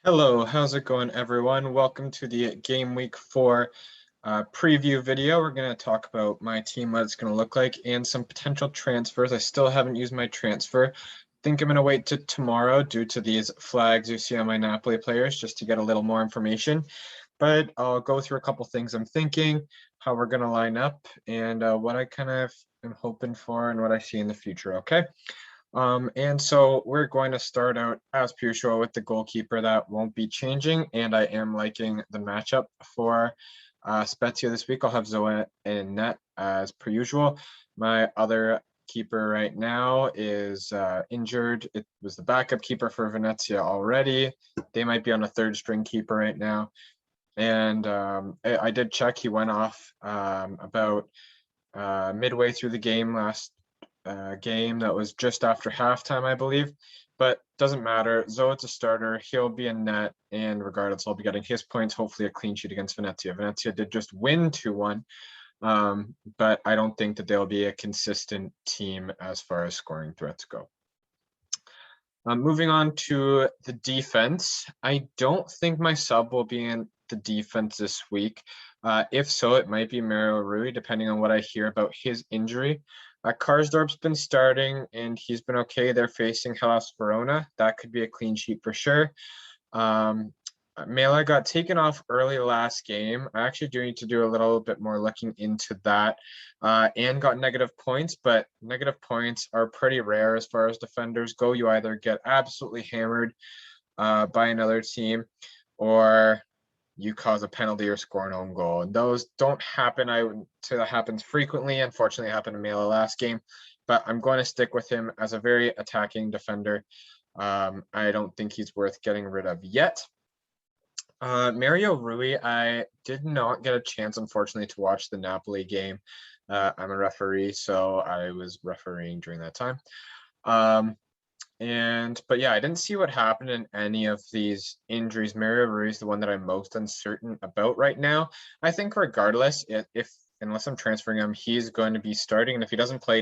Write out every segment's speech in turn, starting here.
Hello, how's it going, everyone? Welcome to the Game Week 4 preview video. We're going to talk about my team, what it's going to look like, and some potential transfers. I still haven't used my transfer. Think I'm going to wait to tomorrow due to these flags you see on my Napoli players just to get a little more information. But I'll go through a couple things I'm thinking, how we're going to line up, and what I kind of am hoping for and what I see in the future, okay? And so we're going to start out as per usual with the goalkeeper. That won't be changing, and I am liking the matchup for Spezia this week. I'll have Zoe in net as per usual. My other keeper right now is injured. It was the backup keeper for Venezia already. They might be on a third string keeper right now. And I did check. He went off about midway through the game last game. That was just after halftime, I believe, but doesn't matter. Zoe's a starter. He'll be in net, and regardless, I'll be getting his points, hopefully a clean sheet against Venezia. Venezia did just win 2-1, but I don't think that they'll be a consistent team as far as scoring threats go. Moving on to the defense, I don't think my sub will be in the defense this week. If so, it might be Mario Rui, depending on what I hear about his injury. Karsdorp's been starting, and he's been okay. They're facing Hellas Verona. That could be a clean sheet for sure. Mela got taken off early last game. I actually do need to do a little bit more looking into that, and got negative points, but negative points are pretty rare as far as defenders go. You either get absolutely hammered by another team, or you cause a penalty or score an own goal. And those don't happen. I would say that happens frequently. Unfortunately, it happened to Mela last game, but I'm going to stick with him as a very attacking defender. I don't think he's worth getting rid of yet. Mario Rui, I did not get a chance, unfortunately, to watch the Napoli game. I'm a referee, so I was refereeing during that time. But yeah, I didn't see what happened in any of these injuries. Mario Rui is the one that I'm most uncertain about right now. I think regardless, if unless I'm transferring him, he's going to be starting, and if he doesn't play,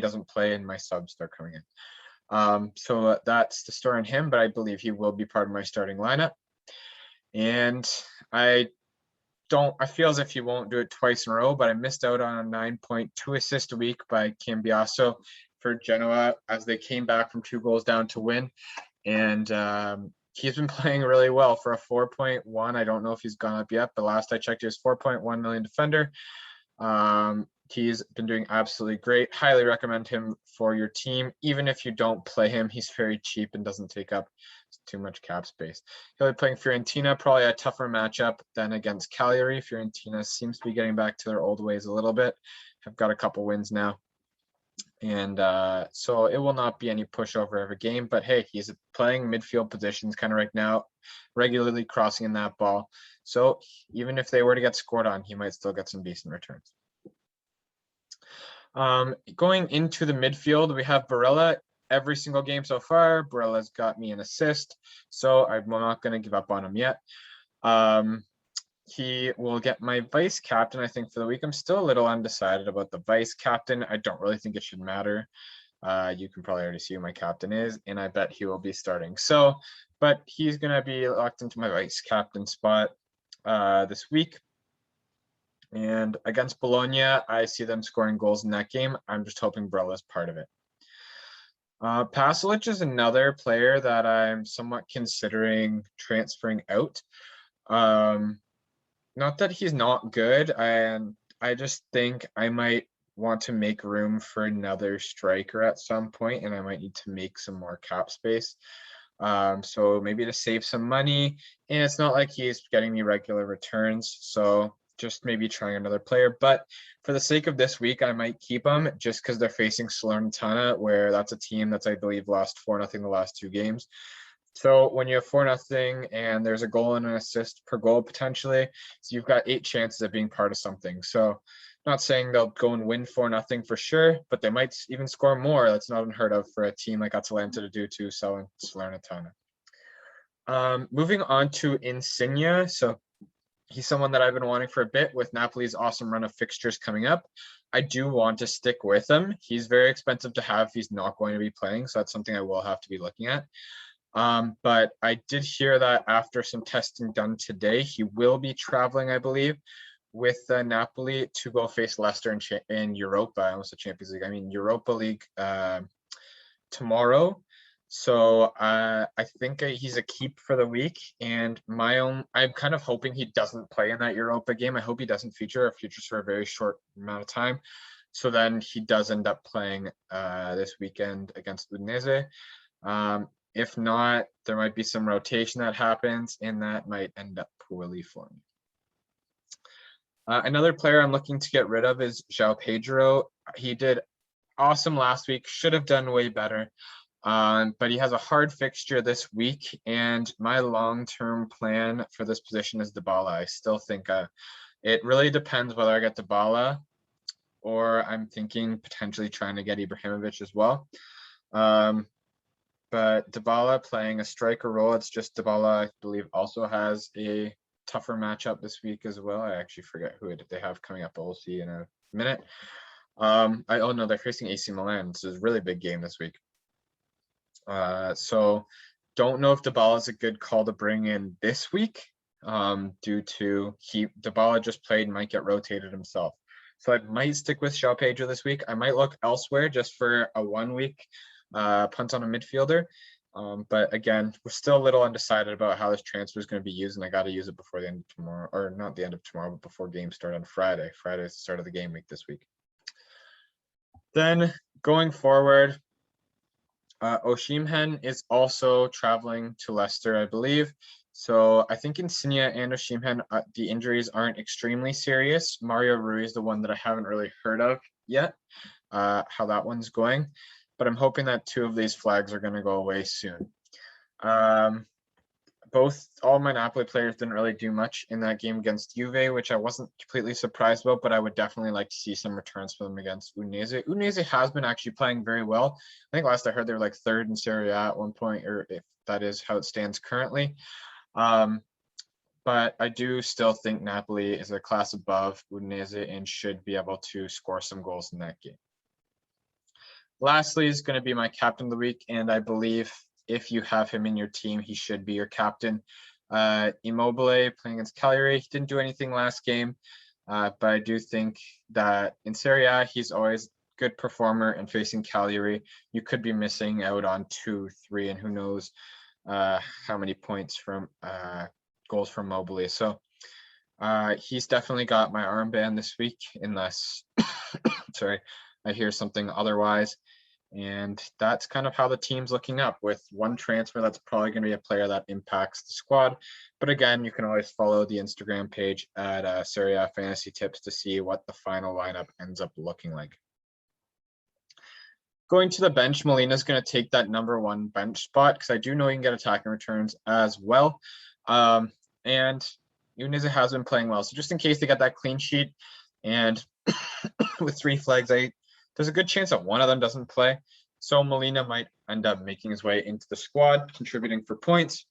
and my subs start coming in. So that's the story on him, but I believe he will be part of my starting lineup. And I feel as if he won't do it twice in a row, but I missed out on a 9.2 assist a week by Cambiasso for Genoa as they came back from 2 goals down to win. And he's been playing really well for a 4.1. I don't know if he's gone up yet, but last I checked, he was 4.1 million defender. He's been doing absolutely great. Highly recommend him for your team. Even if you don't play him, he's very cheap and doesn't take up too much cap space. He'll be playing Fiorentina, probably a tougher matchup than against Cagliari. Fiorentina seems to be getting back to their old ways a little bit. Have got a couple wins now. And so it will not be any pushover every game, but hey, he's playing midfield positions kind of right now, regularly crossing in that ball. So even if they were to get scored on, he might still get some decent returns. Going into the midfield, we have Barella every single game so far. Barella's got me an assist, so I'm not going to give up on him yet. He will get my vice captain, I think, for the week. I'm still a little undecided about the vice captain. I don't really think it should matter. You can probably already see who my captain is, and I bet he will be starting. So, but he's going to be locked into my vice captain spot this week. And against Bologna, I see them scoring goals in that game. I'm just hoping Barella's part of it. Pasalic is another player that I'm somewhat considering transferring out. Not that he's not good, and I just think I might want to make room for another striker at some point, and I might need to make some more cap space. So maybe to save some money, and it's not like he's getting me regular returns, so just maybe trying another player. But for the sake of this week, I might keep him just because they're facing Salernitana, where that's a team that's, I believe, lost 4-0 the last 2 games. So when you have 4-0 and there's a goal and an assist per goal potentially, so you've got 8 chances of being part of something. So not saying they'll go and win 4-0 for sure, but they might even score more. That's not unheard of for a team like Atalanta to do to Salernitana. Moving on to Insigne. So he's someone that I've been wanting for a bit with Napoli's awesome run of fixtures coming up. I do want to stick with him. He's very expensive to have if he's not going to be playing, so that's something I will have to be looking at. But I did hear that after some testing done today, he will be traveling, I believe, with Napoli to go face Leicester in Europa. I almost said Champions League. I mean Europa League tomorrow. So I think he's a keep for the week. And I'm kind of hoping he doesn't play in that Europa game. I hope he doesn't feature or features for a very short amount of time. So then he does end up playing this weekend against Udinese. If not, there might be some rotation that happens, and that might end up poorly for me. Another player I'm looking to get rid of is Xiao Pedro. He did awesome last week, should have done way better. But he has a hard fixture this week, and my long-term plan for this position is Dybala. I still think it really depends whether I get Dybala or I'm thinking potentially trying to get Ibrahimovic as well. But Dybala playing a striker role, it's just Dybala, I believe, also has a tougher matchup this week as well. I actually forget who they have coming up, but we'll see in a minute. Oh no, they're facing AC Milan. This is a really big game this week. So don't know if Dybala is a good call to bring in this week, due to Dybala just played and might get rotated himself. So I might stick with Xiao Pedro this week. I might look elsewhere just for a 1 week punt on a midfielder. But again, we're still a little undecided about how this transfer is going to be used, and I got to use it before the end of tomorrow, or not the end of tomorrow, but before games start on Friday. Friday is the start of the game week this week. Then going forward, Osimhen is also traveling to Leicester, I believe. So I think Insigne and Osimhen, the injuries aren't extremely serious. Mario Ruiz, the one that I haven't really heard of yet, how that one's going. But I'm hoping that 2 of these flags are going to go away soon. All my Napoli players didn't really do much in that game against Juve, which I wasn't completely surprised about, but I would definitely like to see some returns from them against Udinese. Udinese has been actually playing very well. I think last I heard they were like 3rd in Serie A at one point, or if that is how it stands currently. But I do still think Napoli is a class above Udinese and should be able to score some goals in that game. Lastly is going to be my captain of the week, and I believe if you have him in your team, he should be your captain. Immobile playing against Cagliari, he didn't do anything last game, but I do think that in Serie A, he's always a good performer, and facing Cagliari, you could be missing out on 2, 3, and who knows how many points from goals from Immobile. So he's definitely got my armband this week, unless sorry, I hear something otherwise. And that's kind of how the team's looking up, with one transfer that's probably going to be a player that impacts the squad. But again, you can always follow the Instagram page at Serie A Fantasy Tips to see what the final lineup ends up looking like. Going to the bench, Molina's going to take that number 1 bench spot, because I do know you can get attacking returns as well. And Udinese has been playing well. So just in case they get that clean sheet, and with 3 flags, there's a good chance that one of them doesn't play. So Molina might end up making his way into the squad, contributing for points.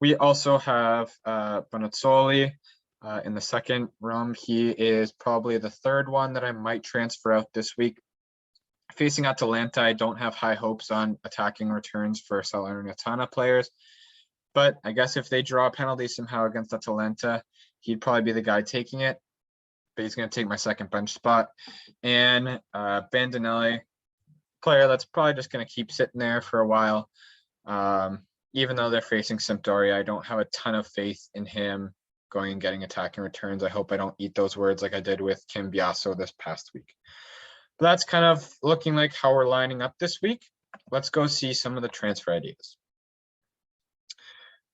We also have Bonatsoli in the second room. He is probably the 3rd one that I might transfer out this week. Facing Atalanta, I don't have high hopes on attacking returns for Salernitana players. But I guess if they draw a penalty somehow against Atalanta, he'd probably be the guy taking it. But he's going to take my second bench spot. And Bandinelli, player that's probably just going to keep sitting there for a while. Even though they're facing Sampdoria, I don't have a ton of faith in him going and getting attacking returns. I hope I don't eat those words like I did with Kim Biaso this past week. But that's kind of looking like how we're lining up this week. Let's go see some of the transfer ideas.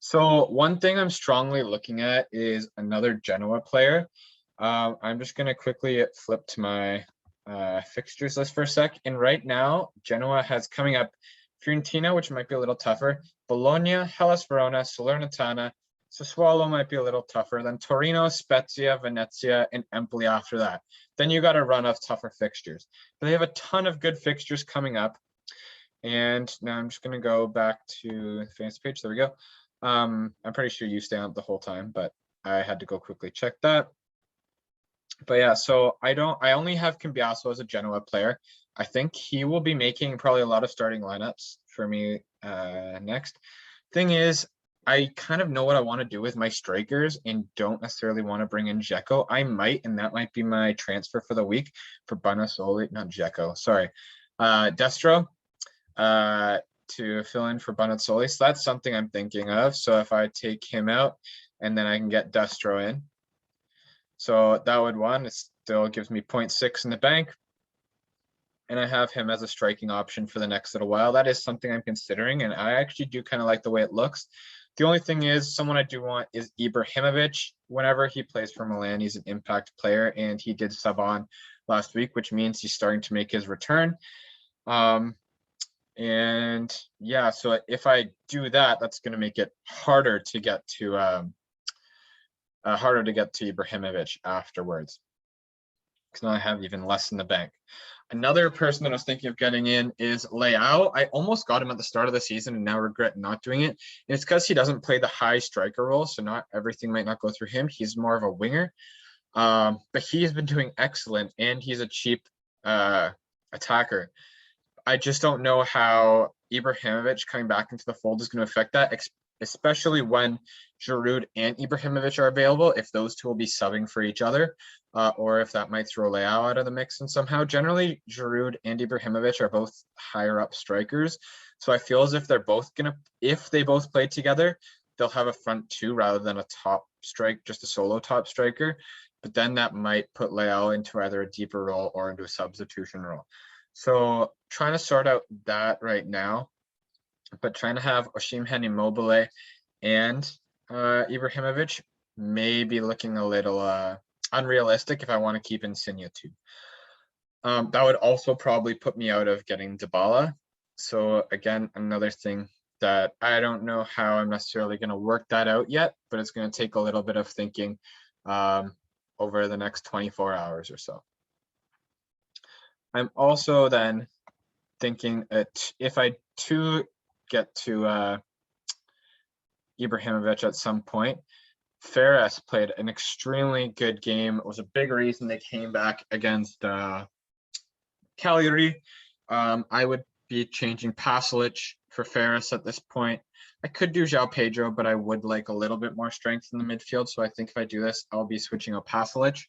So one thing I'm strongly looking at is another Genoa player. I'm just going to quickly flip to my fixtures list for a sec. And right now, Genoa has coming up Fiorentina, which might be a little tougher. Bologna, Hellas Verona, Salernitana. Sassuolo might be a little tougher. Then Torino, Spezia, Venezia, and Empoli after that. Then you got a run of tougher fixtures. But they have a ton of good fixtures coming up. And now I'm just going to go back to the fantasy page. There we go. I'm pretty sure you stay on the whole time, but I had to go quickly check that. But yeah, so I only have Cambiaso as a Genoa player. I think he will be making probably a lot of starting lineups for me next. Thing is, I kind of know what I want to do with my strikers and don't necessarily want to bring in Dzeko. I might, and that might be my transfer for the week for Bonatsoli, not Dzeko, sorry, Destro, to fill in for Bonatsoli. So that's something I'm thinking of. So if I take him out and then I can get Destro in. So that would it still gives me 0.6 in the bank. And I have him as a striking option for the next little while. That is something I'm considering, and I actually do kind of like the way it looks. The only thing is, someone I do want is Ibrahimovic. Whenever he plays for Milan, he's an impact player, and he did sub on last week, which means he's starting to make his return. And yeah, so if I do that, that's going to make it harder to get to Ibrahimovic afterwards, because now I have even less in the bank. Another person that I was thinking of getting in is Leao. I almost got him at the start of the season and now regret not doing it. And it's because he doesn't play the high striker role, so not everything might not go through him. He's more of a winger. But he has been doing excellent, and he's a cheap attacker. I just don't know how Ibrahimovic coming back into the fold is going to affect that, especially when Giroud and Ibrahimovic are available, if those two will be subbing for each other, or if that might throw Leao out of the mix. And somehow, generally, Giroud and Ibrahimovic are both higher up strikers. So I feel as if if they both play together, they'll have a front two rather than a top strike, just a solo top striker. But then that might put Leao into either a deeper role or into a substitution role. So trying to sort out that right now, but trying to have Osimhen, Immobile, and Ibrahimovic may be looking a little unrealistic if I want to keep Insigne too. That would also probably put me out of getting Dybala. So again, another thing that I don't know how I'm necessarily going to work that out yet, but it's going to take a little bit of thinking over the next 24 hours or so. I'm also then thinking that if I get to Ibrahimovic at some point, Ferris played an extremely good game. It was a big reason they came back against Cagliari. I would be changing Pasalic for Ferris at this point. I could do Xiao Pedro, but I would like a little bit more strength in the midfield. So I think if I do this, I'll be switching out Pasalic.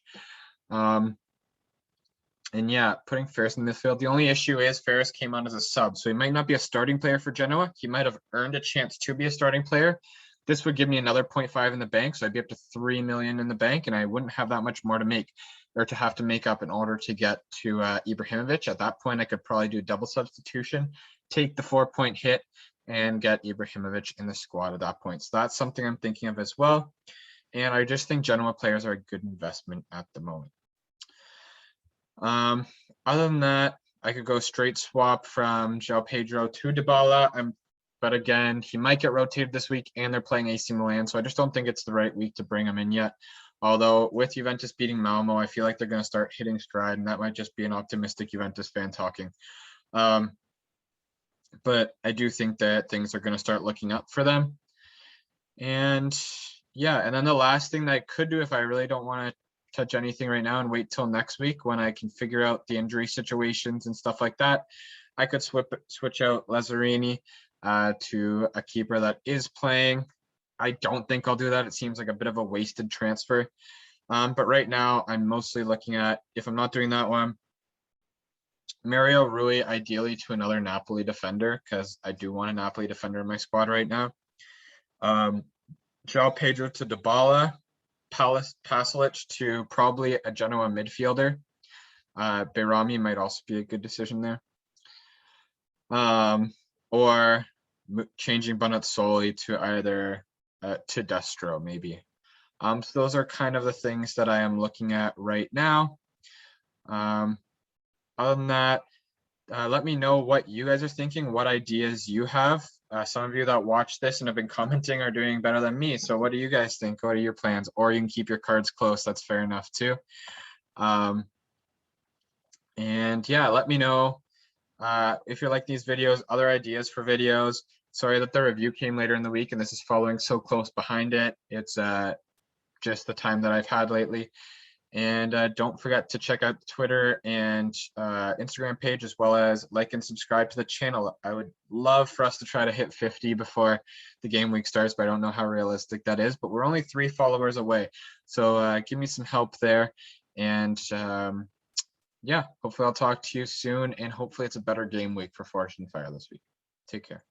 And yeah, putting Ferris in the midfield. The only issue is Ferris came on as a sub, so he might not be a starting player for Genoa. He might have earned a chance to be a starting player. This would give me another 0.5 in the bank, so I'd be up to 3 million in the bank, and I wouldn't have that much more to make or to have to make up in order to get to Ibrahimovic. At that point, I could probably do a double substitution, take the 4-point hit, and get Ibrahimovic in the squad at that point. So that's something I'm thinking of as well. And I just think Genoa players are a good investment at the moment. Other than that, I could go straight swap from Xiao Pedro to Dybala. But again, he might get rotated this week, and they're playing AC Milan, so I just don't think it's the right week to bring him in yet. Although with Juventus beating Malmo, I feel like they're going to start hitting stride, and that might just be an optimistic Juventus fan talking. But I do think that things are going to start looking up for them. And yeah, and then the last thing that I could do if I really don't want to touch anything right now and wait till next week when I can figure out the injury situations and stuff like that, I could switch out Lazzarini to a keeper that is playing. I don't think I'll do that. It seems like a bit of a wasted transfer. But right now, I'm mostly looking at, if I'm not doing that one, Mario Rui ideally to another Napoli defender, because I do want a Napoli defender in my squad right now. João Pedro to Dybala, Pasalic to probably a Genoa midfielder. Behrami might also be a good decision there. Or changing Bonatsoli to either to Destro maybe. So those are kind of the things that I am looking at right now. Other than that, let me know what you guys are thinking, what ideas you have. Some of you that watch this and have been commenting are doing better than me. So what do you guys think? What are your plans? Or you can keep your cards close. That's fair enough too. And yeah, let me know if you like these videos, other ideas for videos. Sorry that the review came later in the week and this is following so close behind it. It's just the time that I've had lately. And don't forget to check out the Twitter and Instagram page, as well as like and subscribe to the channel. I would love for us to try to hit 50 before the game week starts, but I don't know how realistic that is. But we're only 3 followers away. So give me some help there. And yeah, hopefully I'll talk to you soon. And hopefully it's a better game week for Forest and Fire this week. Take care.